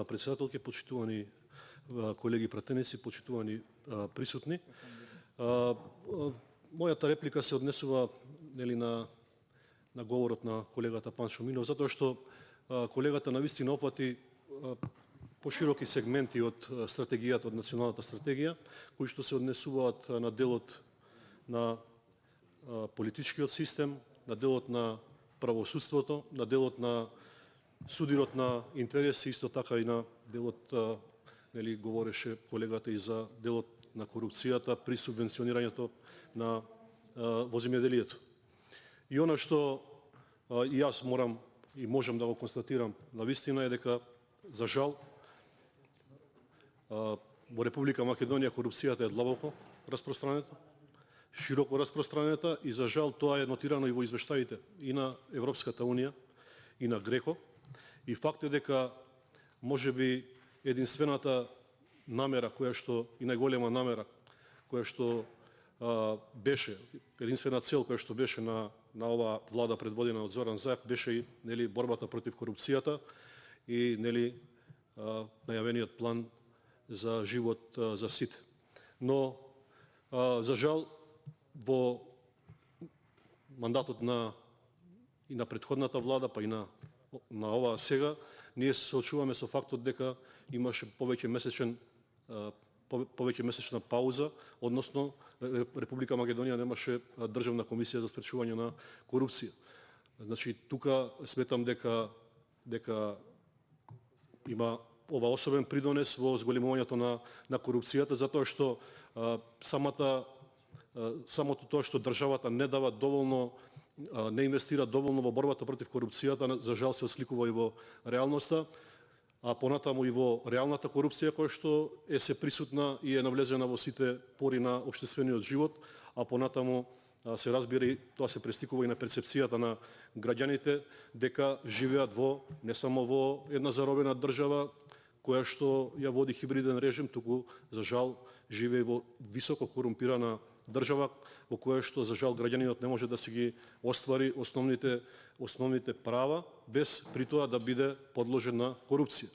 председателке, почитувани колеги пратеници, почитувани присутни. Мојата реплика се однесува на говорот на колегата Панчо Милов, затоа што колегата навистина опфати пошироки сегменти од стратегијата, од националната стратегија, кои што се однесуваат на делот на политичкиот систем, на делот на правосудството, на делот на судирот на интереси, исто така и на делот, говореше колегата и за делот на корупцијата при субвенционирањето на во земјоделието. И она што и јас морам и можам да го констатирам навистина е дека, за жал, во Република Македонија корупцијата е длабоко распространета, широко распространета и за жал тоа е нотирано и во извештаите и на Европската Унија и на ГРЕКО. И факт е дека можеби единствената намера која што и најголема намера која што беше единствена цел која што беше на оваа влада предводена од Зоран Заев беше борбата против корупцијата и најавениот план за живот за сите. Но за жал во мандатот и на претходната влада, па и на оваа сега, ние се соочуваме со фактот дека имаше повеќе месечна пауза, односно Република Македонија немаше државна комисија за спречување на корупција. Значи тука сметам дека има ова особен придонес во зголемувањето на корупцијата, затоа што самото тоа што државата не дава доволно, не инвестира доволно во борбата против корупцијата, за жал се осликува и во реалноста, а понатаму и во реалната корупција која што е се присутна и е навлезена во сите пори на општествениот живот, а понатаму се разбира и тоа се престикува и на перцепцијата на граѓаните дека живеат не само во една заробена држава која што ја води хибриден режим, туку за жал живее во високо корумпирана држава во која што за жал граѓанинот не може да си ги оствари основните права без при тоа да биде подложен на корупција.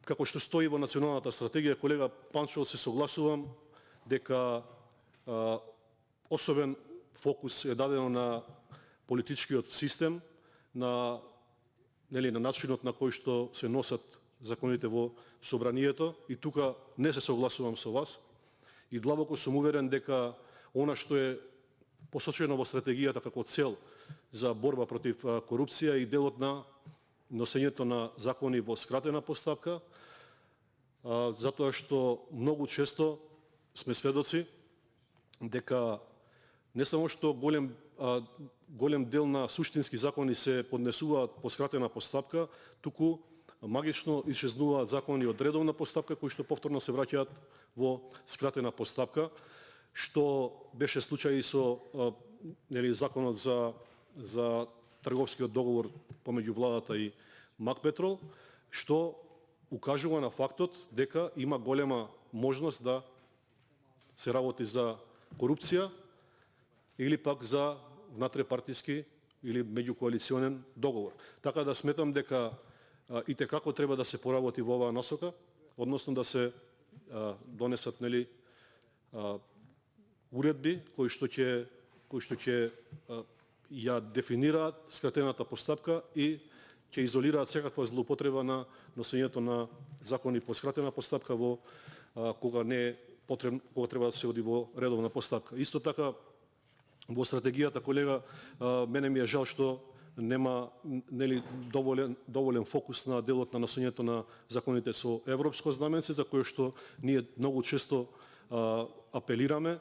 Како што стои во националната стратегија, колега Панчо, се согласувам дека особен фокус е дадено на политичкиот систем, на начинот на кој што се носат законите во собранието, и тука не се согласувам со вас и длабоко сум уверен дека она што е посочено во стратегијата како цел за борба против корупција и делот на носењето на закони во скратена постапка, затоа што многу често сме сведоци дека не само што голем дел на суштински закони се поднесуваат по скратена постапка, туку магично исчезнуваат закони од редовна постапка кои што повторно се враќаат во скратена постапка, што беше случај и со законот за трговскиот договор помеѓу владата и Макпетрол, што укажува на фактот дека има голема можност да се работи за корупција или пак за внатрепартиски или меѓукоалиционен договор. Така да сметам дека итекако треба да се поработи во оваа насока, односно да се донесат уредби кои што ќе ја дефинираат скратената постапка и ќе изолираат секаква злоупотреба на носењето на закони по скратена постапка кога не е потребно, кога треба да се оди во редовна постапка. Исто така во стратегијата, колега, мене ми е жал што нема доволен фокус на делот на носењето на законите со европско знаменце, за кое што ние многу често апелираме,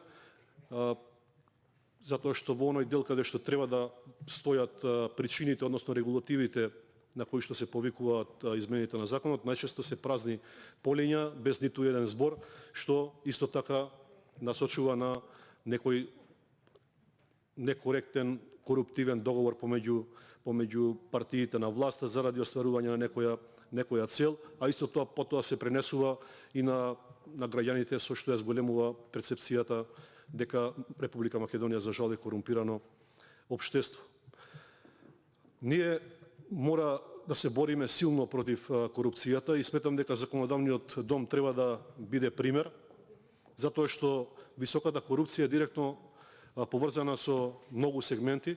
затоа што во оној дел каде што треба да стојат причините, односно регулативите на кои што се повикуваат измените на законот, најчесто се празни полиња без ниту еден збор, што исто така насочува на некој некоректен коруптивен договор помеѓу партиите на власта заради остварување на некоја цел, а исто тоа потоа се пренесува и на граѓаните, со што ја зголемува перцепцијата дека Република Македонија за жал е корумпирано општество. Ние мора да се бориме силно против корупцијата и сметам дека законодавниот дом треба да биде пример, затоа што високата корупција е директно поврзана со многу сегменти.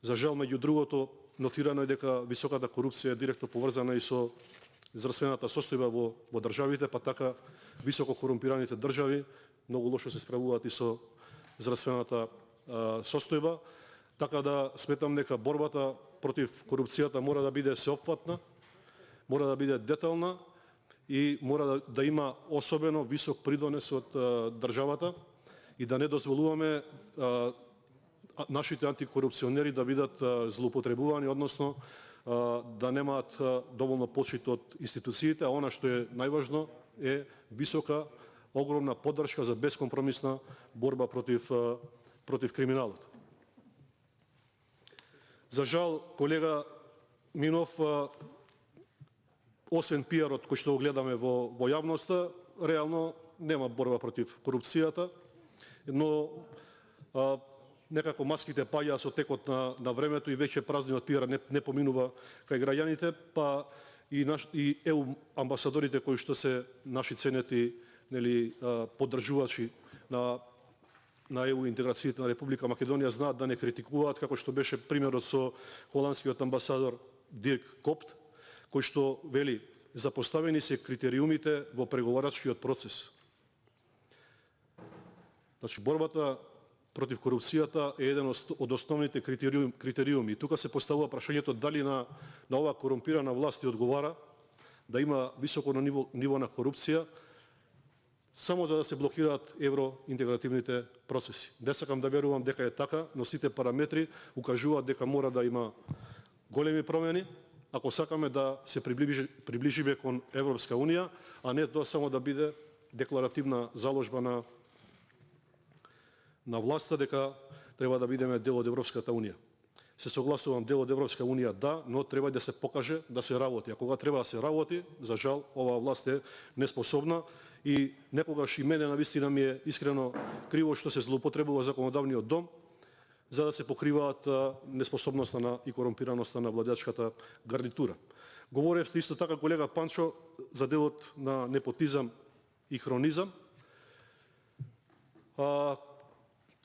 За жал, меѓу другото, нотирано е дека високата корупција е директно поврзана и со здравствената состојба во државите, па така високо корумпираните држави многу лошо се справуваат и со здравствената состојба. Така да сметам дека борбата против корупцијата мора да биде сеопфатна, мора да биде детална и мора да има особено висок придонес од државата и да не дозволуваме нашите антикорупционери да бидат злоупотребувани, односно да немаат доволно почит од институциите, а она што е најважно е висока, огромна поддршка за бескомпромисна борба против криминалот. За жал, колега Минов, освен пиарот кој што го гледаме во јавноста, реално нема борба против корупцијата, но некако маските паѓаа со текот на времето и веќе празниот пиар не поминува кај граѓаните, па и ЕУ амбасадорите кои што се наши ценети поддржувачи на ЕУ интеграцијата на Република Македонија знаат да не критикуваат, како што беше примерот со холандскиот амбасадор Дирк Копт, кој што вели: запоставени се критериумите во преговарачкиот процес. Значи, борбата против корупцијата е еден од основните критериуми. Тука се поставува прашањето дали на оваа корумпирана власт ја одговара да има високо ниво на корупција, само за да се блокираат евроинтегративните процеси. Не сакам да верувам дека е така, но сите параметри укажуваат дека мора да има големи промени, ако сакаме да се приближиме кон Европска Унија, а не тоа само да биде декларативна заложба на власта дека треба да бидеме дел од Европската Унија. Се согласувам, дел од Европска Унија да, но треба да се покаже да се работи. А кога треба да се работи, за жал, оваа власт е неспособна и некогаш и мене навистина ми е искрено криво што се злоупотребува законодавниот дом за да се покриваат неспособноста и корумпираноста на владеачката гарнитура. Говоревте исто така, колега Панчо, за делот на непотизам и хронизам.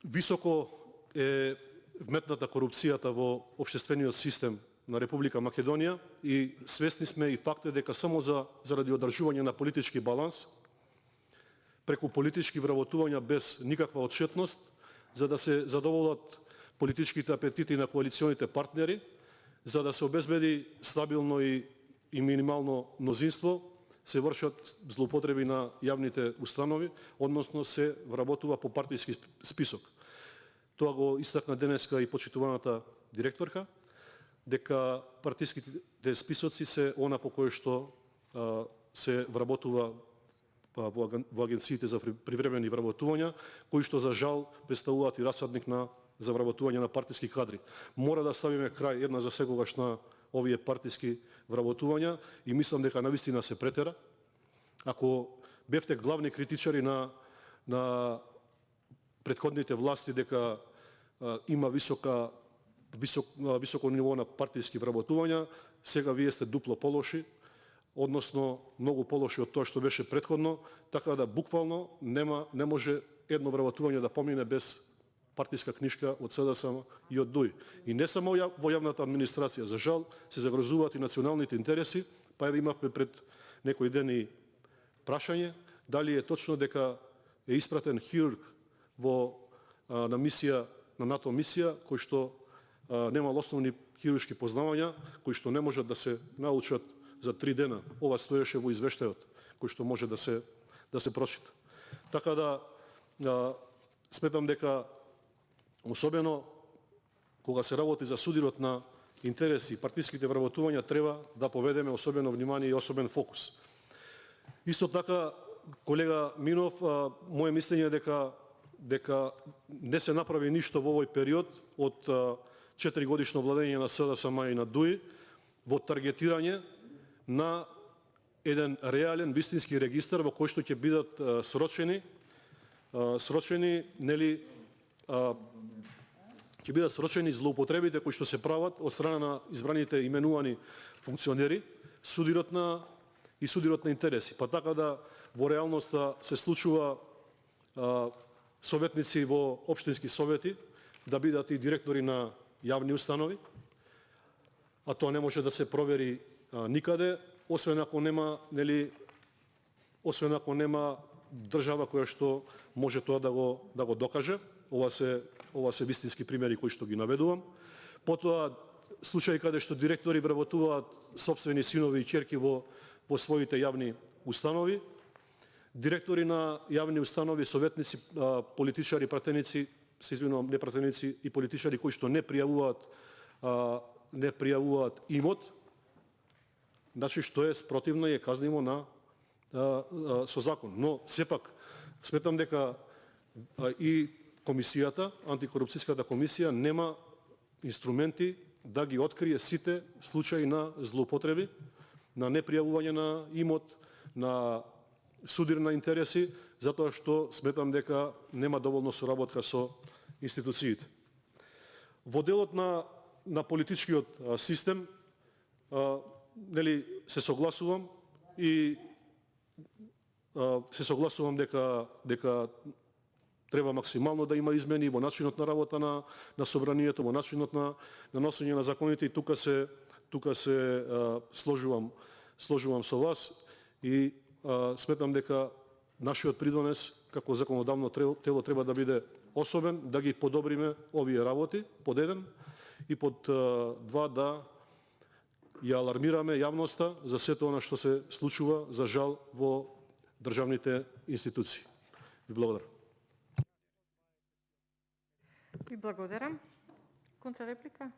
Високо е вметната корупцијата во општествениот систем на Република Македонија и свесни сме и факт е дека само заради одржување на политички баланс, преку политички вработувања без никаква отчетност, за да се задоволат политичките апетити на коалиционите партнери, за да се обезбеди стабилно и минимално мнозинство, се вршат злоупотреби на јавните установи, односно се вработува по партиски список. Тоа го истакна денеска и почитуваната директорка, дека партиските списоци се она по кој што се вработува во агенциите за привремени вработувања, кои што за жал представуваат и расадник за вработување на партиски кадри. Мора да ставиме крај една за секогаш на овие партиски вработувања и мислам дека навистина се претера. Ако бевте главни критичари на претходните власти дека има високо ниво на партиски вработувања, сега вие сте дупло полоши, односно многу полоши од тоа што беше претходно, така да буквално не може едно вработување да помине без партиска книшка од СДСМ и од ДУИ. И не само во јавната администрација, за жал се загрозуваат и националните интереси, па еве имавме пред некој ден и прашање дали е точно дека е испратен хирург на мисија, на НАТО мисија, кој што немал основни хируршки познавања, кои што не можат да се научат за 3 дена. Ова стоеше во извештајот кој што може да се прочита. Така да сметам дека особено кога се работи за судирот на интереси и партиските вработувања треба да поведеме особено внимание и особен фокус. Исто така, колега Минов, моje мислење е дека не се направи ништо во овој период од 4 годишно владење на СДСМ и на ДУИ во таргетирање на еден реален вистински регистар во кој што ќе бидат срочени ќе бидат срочени злоупотребите кои што се прават од страна на избраните именувани функционери, судирот на интереси. Па така да во реалноста се случува советници во општински совети да бидат и директори на јавни установи, а тоа не може да се провери никаде, освен ако нема држава која што може тоа да го докаже. Ова се вистински примери кои што ги наведувам. Потоа случаи каде што директори вработуваат сопствени синови и ќерки во своите јавни установи, директори на јавни установи, советници, политичари, пратеници, се извинувам, не пратеници, и политичари кои што не пријавуваат имот, значи што е спротивно и е казнимо со закон. Но сепак сметам дека и комисијата, антикорупцијската комисија, нема инструменти да ги открие сите случаи на злоупотреби, на непријавување на имот, на судир на интереси, затоа што сметам дека нема доволно соработка со институциите. Во делот на политичкиот систем, се согласувам дека треба максимално да има измени во начинот на работа на собранието, во начинот на носење на законите, и тука се сложувам со вас и сметам дека нашиот придонес како законодавно тело треба да биде особен, да ги подобриме овие работи, под еден, и под два, да ја алармираме јавноста за сето она што се случува, за жал, во државните институции. Ви благодарам. Ви благодарам. Контрареплика?